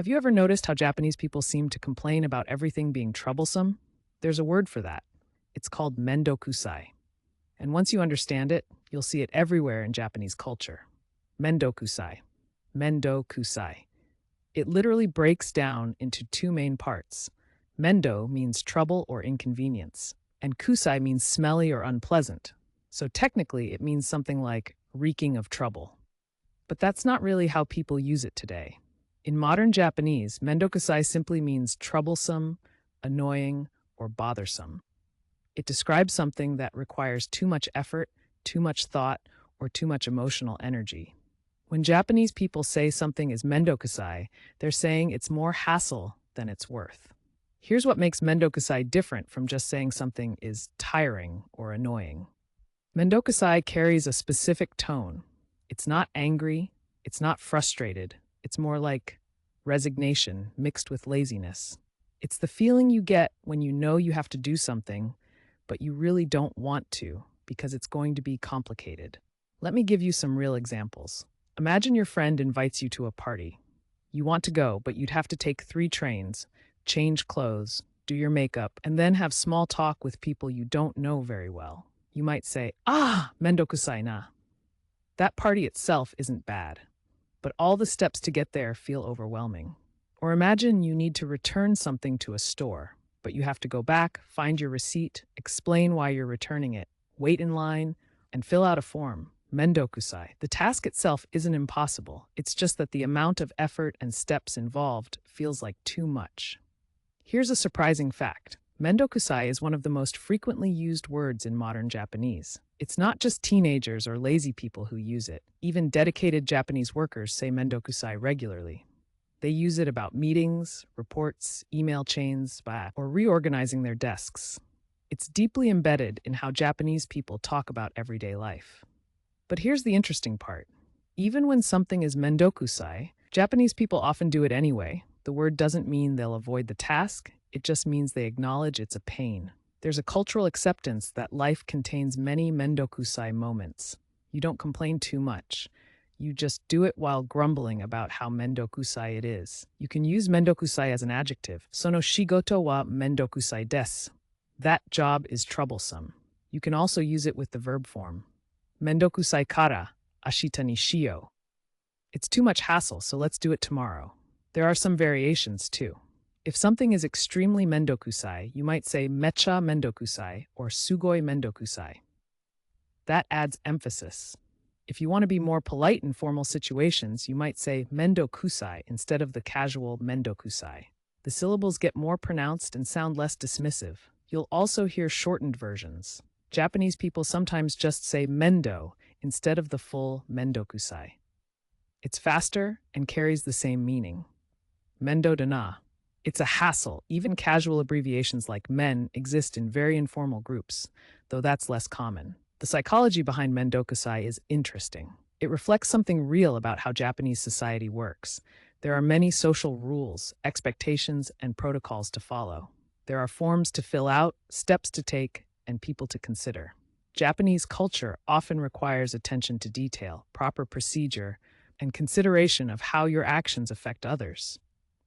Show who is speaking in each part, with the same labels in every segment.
Speaker 1: Have you ever noticed how Japanese people seem to complain about everything being troublesome? There's a word for that. It's called mendokusai. And once you understand it, you'll see it everywhere in Japanese culture. Mendokusai. Mendokusai. It literally breaks down into two main parts. Mendo means trouble or inconvenience, and kusai means smelly or unpleasant. So technically, it means something like reeking of trouble. But that's not really how people use it today. In modern Japanese, mendokusai simply means troublesome, annoying, or bothersome. It describes something that requires too much effort, too much thought, or too much emotional energy. When Japanese people say something is mendokusai, they're saying it's more hassle than it's worth. Here's what makes mendokusai different from just saying something is tiring or annoying. Mendokusai carries a specific tone. It's not angry, it's not frustrated, it's more like resignation mixed with laziness. It's the feeling you get when you know you have to do something, but you really don't want to because it's going to be complicated. Let me give you some real examples. Imagine your friend invites you to a party. You want to go, but you'd have to take 3 trains, change clothes, do your makeup, and then have small talk with people you don't know very well. You might say, mendokusai na. That party itself isn't bad, but all the steps to get there feel overwhelming. Or imagine you need to return something to a store, but you have to go back, find your receipt, explain why you're returning it, wait in line, and fill out a form. Mendokusai. The task itself isn't impossible. It's just that the amount of effort and steps involved feels like too much. Here's a surprising fact. Mendokusai is one of the most frequently used words in modern Japanese. It's not just teenagers or lazy people who use it. Even dedicated Japanese workers say mendokusai regularly. They use it about meetings, reports, email chains, or reorganizing their desks. It's deeply embedded in how Japanese people talk about everyday life. But here's the interesting part. Even when something is mendokusai, Japanese people often do it anyway. The word doesn't mean they'll avoid the task, it just means they acknowledge it's a pain. There's a cultural acceptance that life contains many mendokusai moments. You don't complain too much. You just do it while grumbling about how mendokusai it is. You can use mendokusai as an adjective. Sono shigoto wa mendokusai desu. That job is troublesome. You can also use it with the verb form. Mendokusai kara, ashita ni shio. It's too much hassle, so let's do it tomorrow. There are some variations too. If something is extremely mendokusai, you might say mecha mendokusai or sugoi mendokusai. That adds emphasis. If you want to be more polite in formal situations, you might say mendokusai instead of the casual mendokusai. The syllables get more pronounced and sound less dismissive. You'll also hear shortened versions. Japanese people sometimes just say mendo instead of the full mendokusai. It's faster and carries the same meaning. Mendo da na. It's a hassle. Even casual abbreviations like men exist in very informal groups, though that's less common. The psychology behind mendokusai is interesting. It reflects something real about how Japanese society works. There are many social rules, expectations, and protocols to follow. There are forms to fill out, steps to take, and people to consider. Japanese culture often requires attention to detail, proper procedure, and consideration of how your actions affect others.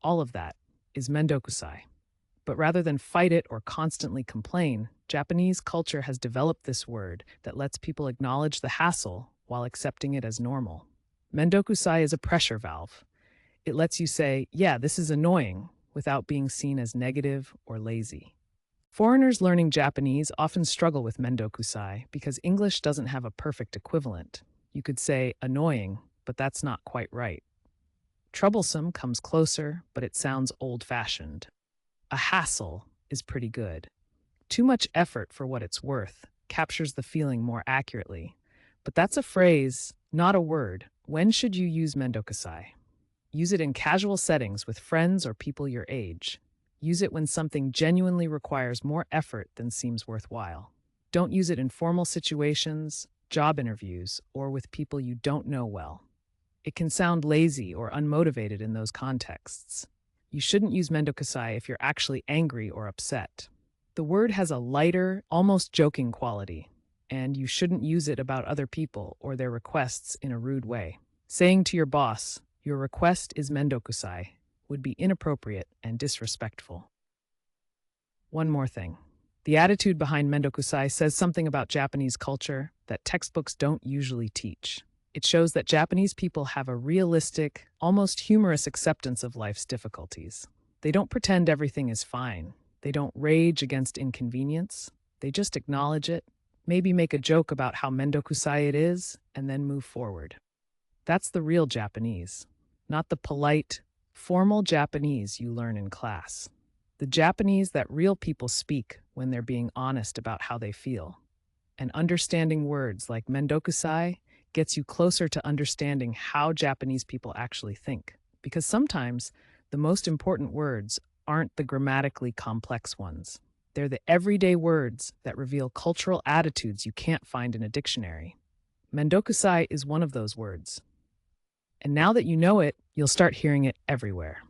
Speaker 1: All of that is mendokusai. But rather than fight it or constantly complain, Japanese culture has developed this word that lets people acknowledge the hassle while accepting it as normal. Mendokusai is a pressure valve. It lets you say, yeah, this is annoying, without being seen as negative or lazy. Foreigners learning Japanese often struggle with mendokusai because English doesn't have a perfect equivalent. You could say annoying, but that's not quite right. Troublesome comes closer, but it sounds old-fashioned. A hassle is pretty good. Too much effort for what it's worth captures the feeling more accurately. But that's a phrase, not a word. When should you use mendokusai? Use it in casual settings with friends or people your age. Use it when something genuinely requires more effort than seems worthwhile. Don't use it in formal situations, job interviews, or with people you don't know well. It can sound lazy or unmotivated in those contexts. You shouldn't use mendokusai if you're actually angry or upset. The word has a lighter, almost joking quality, and you shouldn't use it about other people or their requests in a rude way. Saying to your boss, "Your request is mendokusai," would be inappropriate and disrespectful. One more thing. The attitude behind Mendokusai says something about Japanese culture that textbooks don't usually teach. It shows that Japanese people have a realistic, almost humorous acceptance of life's difficulties. They don't pretend everything is fine. They don't rage against inconvenience. They just acknowledge it, maybe make a joke about how Mendokusai it is, and then move forward. That's the real Japanese, not the polite, formal Japanese you learn in class. The Japanese that real people speak when they're being honest about how they feel. And understanding words like Mendokusai gets you closer to understanding how Japanese people actually think. Because sometimes the most important words aren't the grammatically complex ones. They're the everyday words that reveal cultural attitudes you can't find in a dictionary. Mendokusai is one of those words. And now that you know it, you'll start hearing it everywhere.